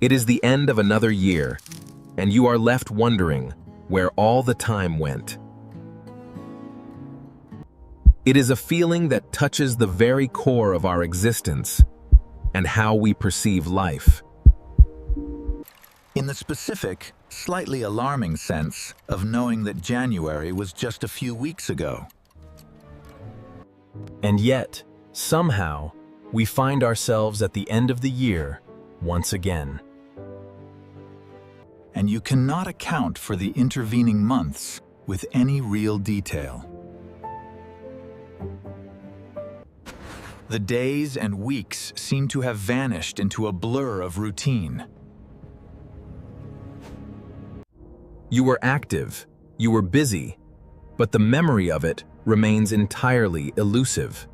It is the end of another year, and you are left wondering where all the time went. It is a feeling that touches the very core of our existence and how we perceive life. In the specific, slightly alarming sense of knowing that January was just a few weeks ago. And yet, somehow, we find ourselves at the end of the year once again. And you cannot account for the intervening months with any real detail. The days and weeks seem to have vanished into a blur of routine. You were active, you were busy, but the memory of it remains entirely elusive.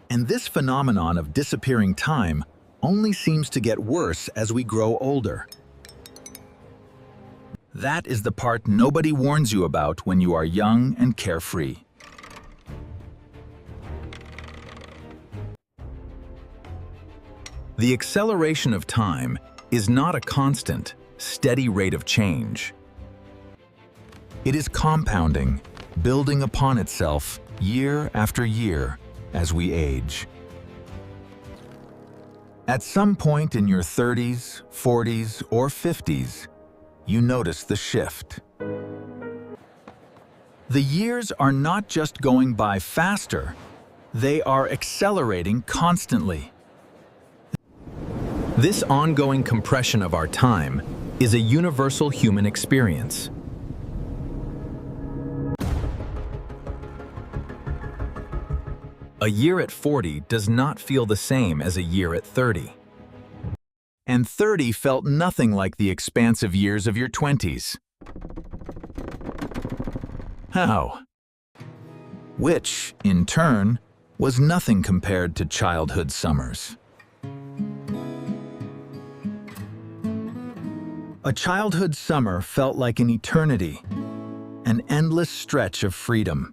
And this phenomenon of disappearing time only seems to get worse as we grow older. That is the part nobody warns you about when you are young and carefree. The acceleration of time is not a constant, steady rate of change. It is compounding, building upon itself year after year as we age. At some point in your 30s, 40s, or 50s, you notice the shift. The years are not just going by faster, they are accelerating constantly. This ongoing compression of our time is a universal human experience. A year at 40 does not feel the same as a year at 30. And 30 felt nothing like the expansive years of your 20s. How? Which, in turn, was nothing compared to childhood summers. A childhood summer felt like an eternity, an endless stretch of freedom.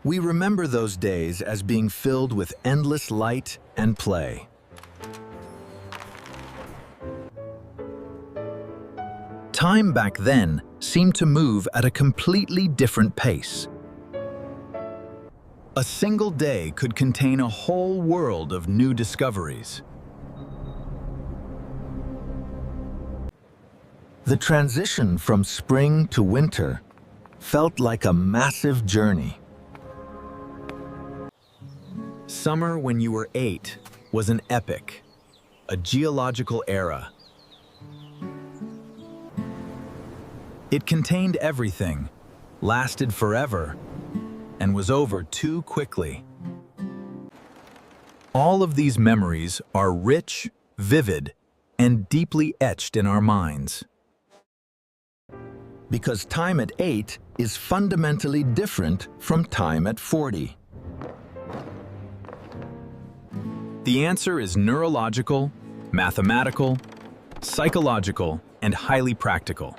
We remember those days as being filled with endless light and play. Time back then seemed to move at a completely different pace. A single day could contain a whole world of new discoveries. The transition from spring to winter felt like a massive journey. Summer when you were 8 was an epic, a geological era. It contained everything, lasted forever, and was over too quickly. All of these memories are rich, vivid, and deeply etched in our minds. Because time at 8 is fundamentally different from time at 40. The answer is neurological, mathematical, psychological, and highly practical.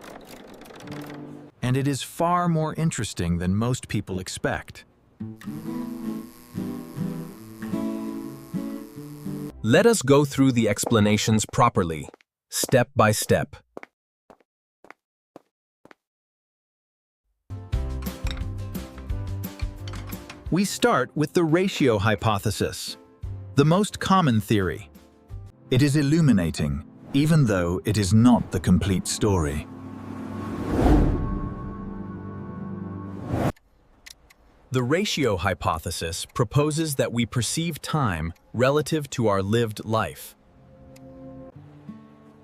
And it is far more interesting than most people expect. Let us go through the explanations properly, step by step. We start with the ratio hypothesis, the most common theory. It is illuminating, even though it is not the complete story. The ratio hypothesis proposes that we perceive time relative to our lived life.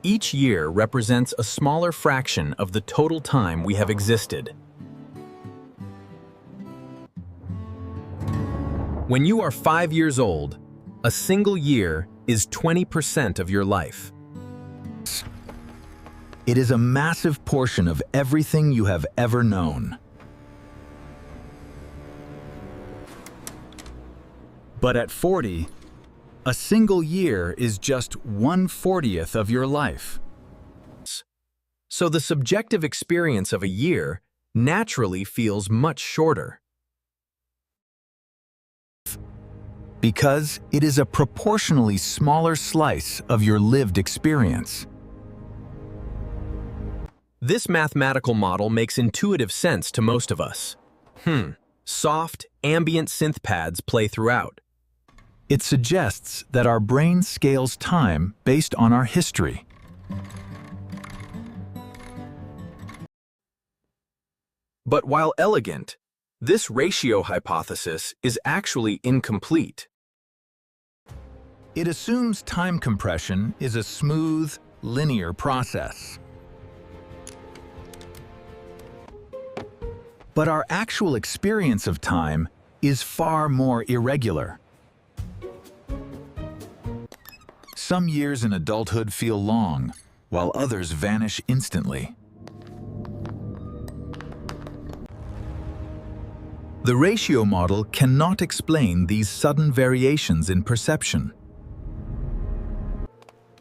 Each year represents a smaller fraction of the total time we have existed. When you are 5 years old, a single year is 20% of your life. It is a massive portion of everything you have ever known. But at 40, a single year is just 1/40th of your life. So the subjective experience of a year naturally feels much shorter. because it is a proportionally smaller slice of your lived experience. This mathematical model makes intuitive sense to most of us. Soft, ambient synth pads play throughout. It suggests that our brain scales time based on our history. But while elegant, this ratio hypothesis is actually incomplete. It assumes time compression is a smooth, linear process. But our actual experience of time is far more irregular. Some years in adulthood feel long, while others vanish instantly. The ratio model cannot explain these sudden variations in perception.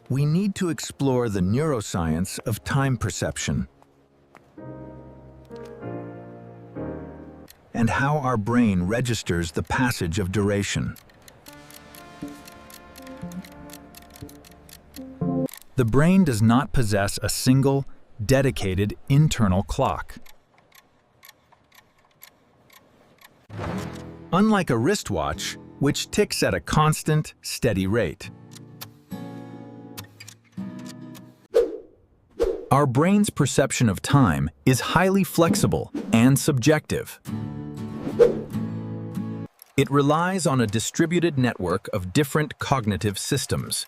We need to explore the neuroscience of time perception and how our brain registers the passage of duration. The brain does not possess a single, dedicated internal clock. Unlike a wristwatch, which ticks at a constant, steady rate. Our brain's perception of time is highly flexible and subjective. It relies on a distributed network of different cognitive systems.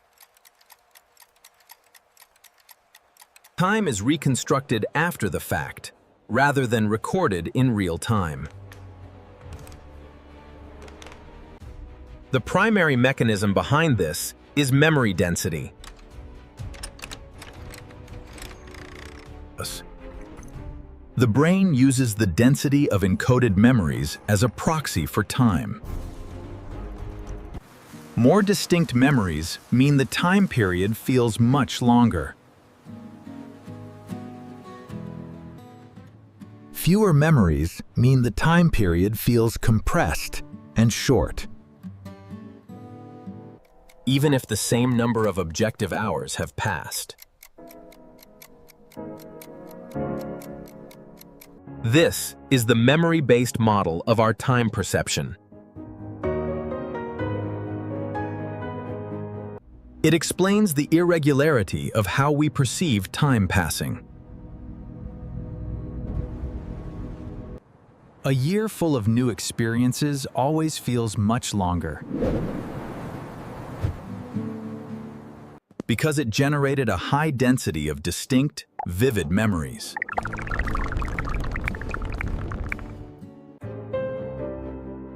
Time is reconstructed after the fact, rather than recorded in real time. The primary mechanism behind this is memory density. The brain uses the density of encoded memories as a proxy for time. More distinct memories mean the time period feels much longer. Fewer memories mean the time period feels compressed and short. Even if the same number of objective hours have passed. This is the memory-based model of our time perception. It explains the irregularity of how we perceive time passing. A year full of new experiences always feels much longer. Because it generated a high density of distinct, vivid memories.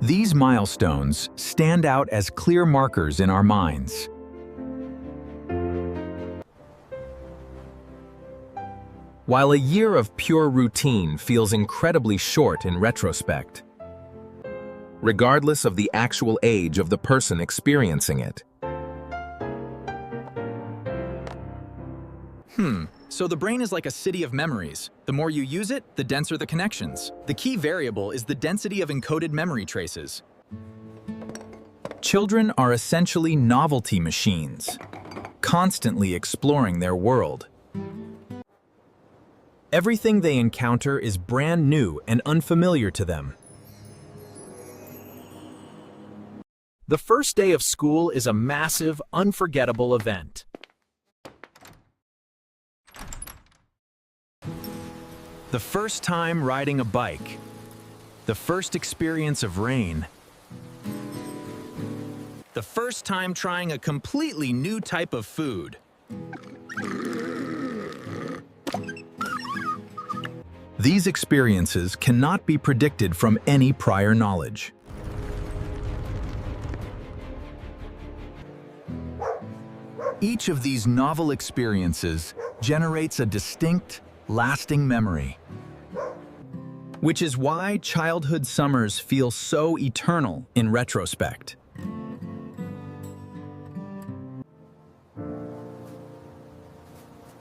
These milestones stand out as clear markers in our minds. While a year of pure routine feels incredibly short in retrospect, regardless of the actual age of the person experiencing it. So the brain is like a city of memories. The more you use it, the denser the connections. The key variable is the density of encoded memory traces. Children are essentially novelty machines, constantly exploring their world. Everything they encounter is brand new and unfamiliar to them. The first day of school is a massive, unforgettable event. The first time riding a bike. The first experience of rain. The first time trying a completely new type of food. These experiences cannot be predicted from any prior knowledge. Each of these novel experiences generates a distinct, lasting memory. Which is why childhood summers feel so eternal in retrospect.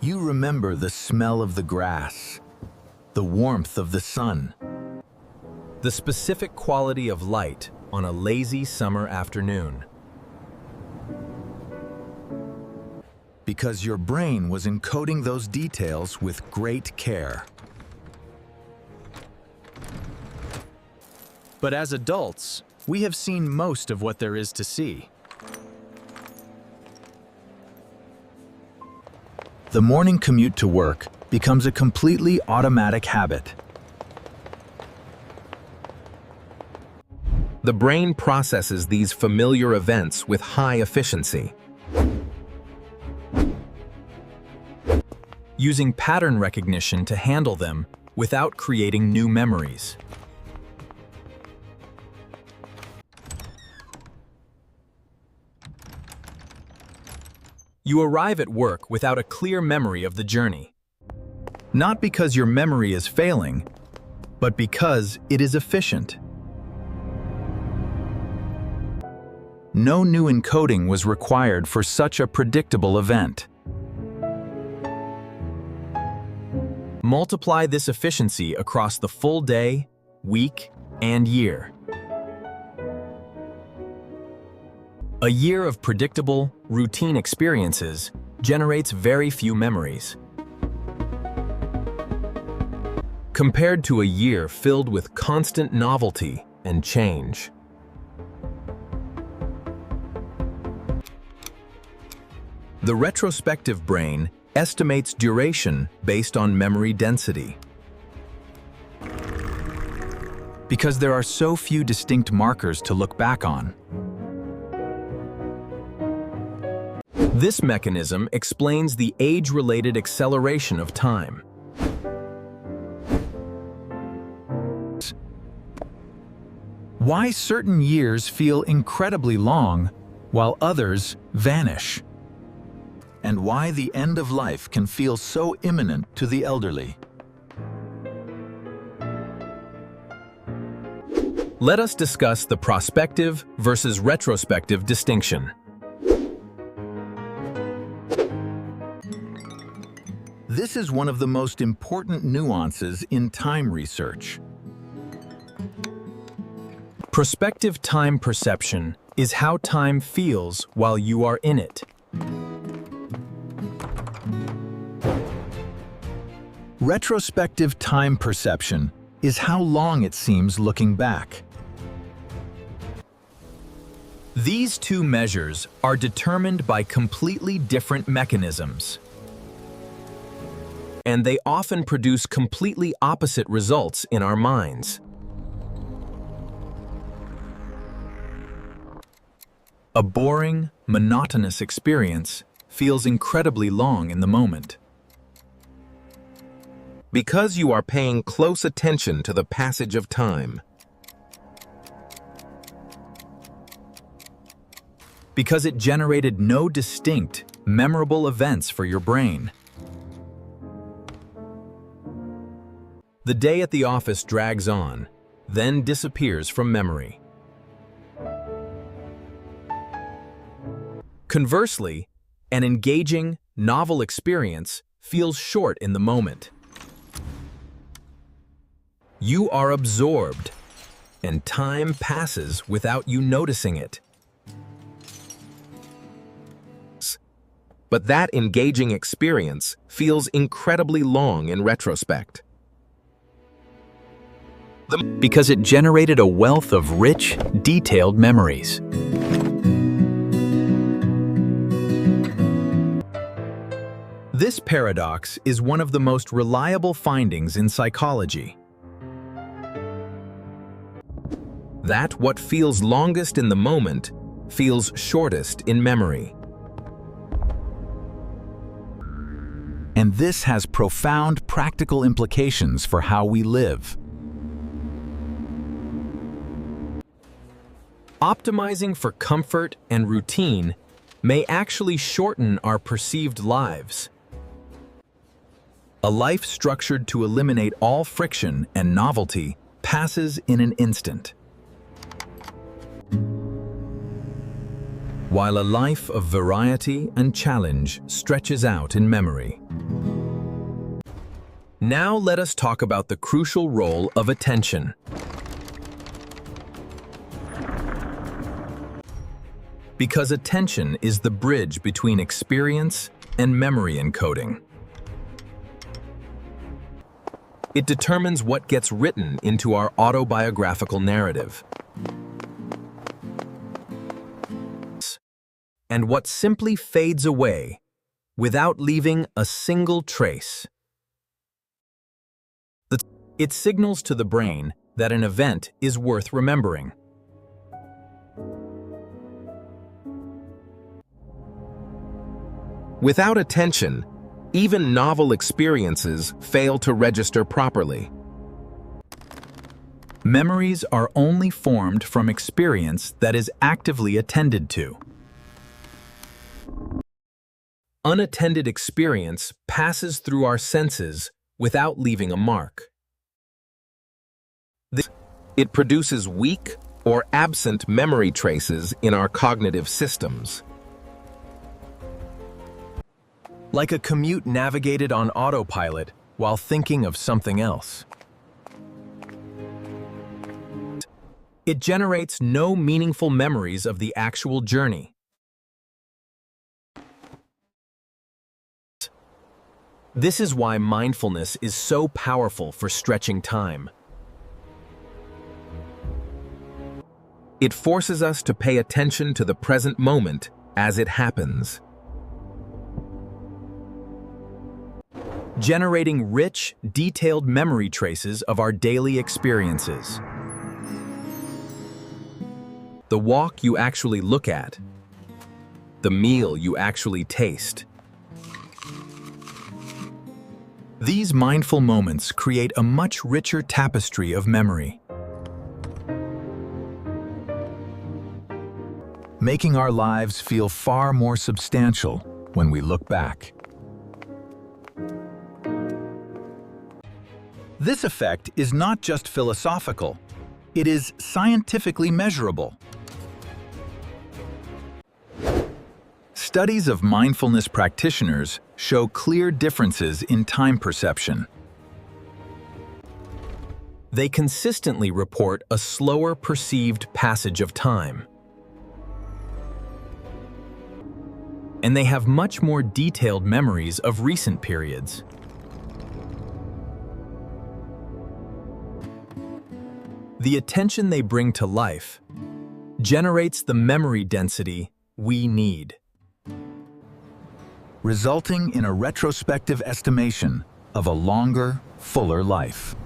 You remember the smell of the grass, the warmth of the sun, The specific quality of light on a lazy summer afternoon. because your brain was encoding those details with great care. But as adults, we have seen most of what there is to see. The morning commute to work becomes a completely automatic habit. The brain processes these familiar events with high efficiency. Using pattern recognition to handle them without creating new memories. You arrive at work without a clear memory of the journey. Not because your memory is failing, but because it is efficient. No new encoding was required for such a predictable event. Multiply this efficiency across the full day, week, and year. A year of predictable, routine experiences generates very few memories. Compared to a year filled with constant novelty and change. The retrospective brain estimates duration based on memory density. Because there are so few distinct markers to look back on. This mechanism explains the age-related acceleration of time. Why certain years feel incredibly long while others vanish. And why the end of life can feel so imminent to the elderly. Let us discuss the prospective versus retrospective distinction. This is one of the most important nuances in time research. Prospective time perception is how time feels while you are in it. Retrospective time perception is how long it seems looking back. These two measures are determined by completely different mechanisms. And they often produce completely opposite results in our minds. A boring, monotonous experience feels incredibly long in the moment. Because you are paying close attention to the passage of time. Because it generated no distinct, memorable events for your brain. The day at the office drags on, then disappears from memory. Conversely, an engaging, novel experience feels short in the moment. You are absorbed, and time passes without you noticing it. But that engaging experience feels incredibly long in retrospect. Because it generated a wealth of rich, detailed memories. This paradox is one of the most reliable findings in psychology. That what feels longest in the moment feels shortest in memory. And this has profound practical implications for how we live. Optimizing for comfort and routine may actually shorten our perceived lives. A life structured to eliminate all friction and novelty passes in an instant. While a life of variety and challenge stretches out in memory. Now let us talk about the crucial role of attention. Because attention is the bridge between experience and memory encoding. It determines what gets written into our autobiographical narrative and what simply fades away without leaving a single trace. It signals to the brain that an event is worth remembering. Without attention, even novel experiences fail to register properly. Memories are only formed from experience that is actively attended to. Unattended experience passes through our senses without leaving a mark. It produces weak or absent memory traces in our cognitive systems. Like a commute navigated on autopilot while thinking of something else. It generates no meaningful memories of the actual journey. This is why mindfulness is so powerful for stretching time. It forces us to pay attention to the present moment as it happens, generating rich, detailed memory traces of our daily experiences. The walk you actually look at, the meal you actually taste. These mindful moments create a much richer tapestry of memory, making our lives feel far more substantial when we look back. This effect is not just philosophical, it is scientifically measurable. Studies of mindfulness practitioners show clear differences in time perception. They consistently report a slower perceived passage of time. And they have much more detailed memories of recent periods. The attention they bring to life generates the memory density we need, resulting in a retrospective estimation of a longer, fuller life.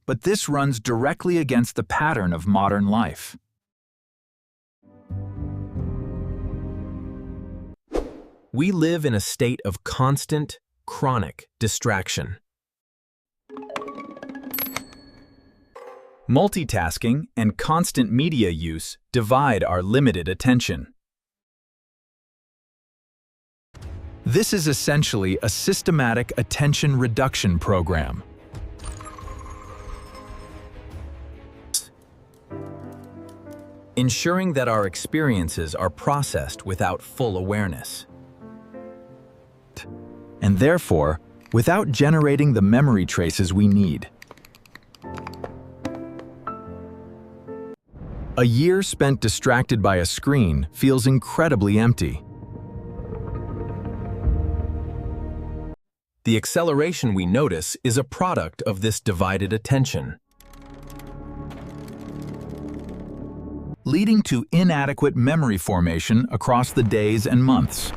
But this runs directly against the pattern of modern life. We live in a state of constant, chronic distraction. Multitasking and constant media use divide our limited attention. This is essentially a systematic attention reduction program. Ensuring that our experiences are processed without full awareness. And therefore, without generating the memory traces we need. A year spent distracted by a screen feels incredibly empty. The acceleration we notice is a product of this divided attention, leading to inadequate memory formation across the days and months,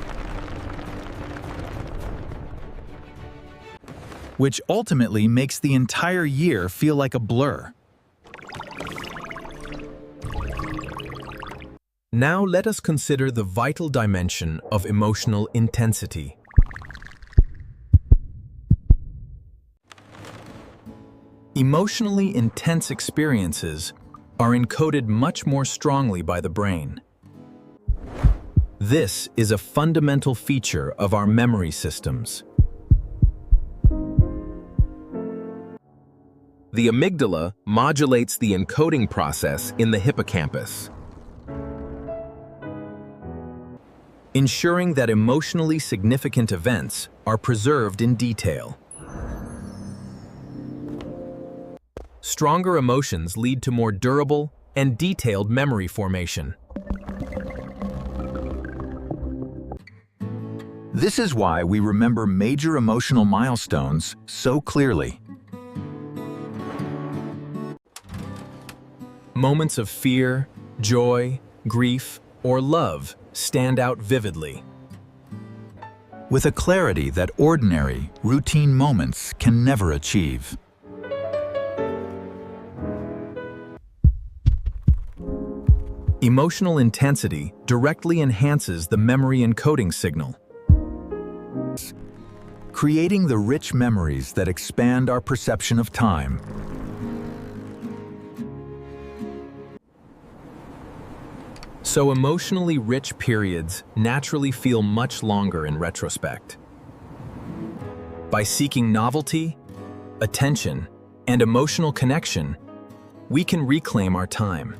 which ultimately makes the entire year feel like a blur. Now let us consider the vital dimension of emotional intensity. Emotionally intense experiences are encoded much more strongly by the brain. This is a fundamental feature of our memory systems. The amygdala modulates the encoding process in the hippocampus, ensuring that emotionally significant events are preserved in detail. Stronger emotions lead to more durable and detailed memory formation. This is why we remember major emotional milestones so clearly. Moments of fear, joy, grief, or love stand out vividly. With a clarity that ordinary, routine moments can never achieve. Emotional intensity directly enhances the memory encoding signal, creating the rich memories that expand our perception of time. So emotionally rich periods naturally feel much longer in retrospect. By seeking novelty, attention, and emotional connection, we can reclaim our time.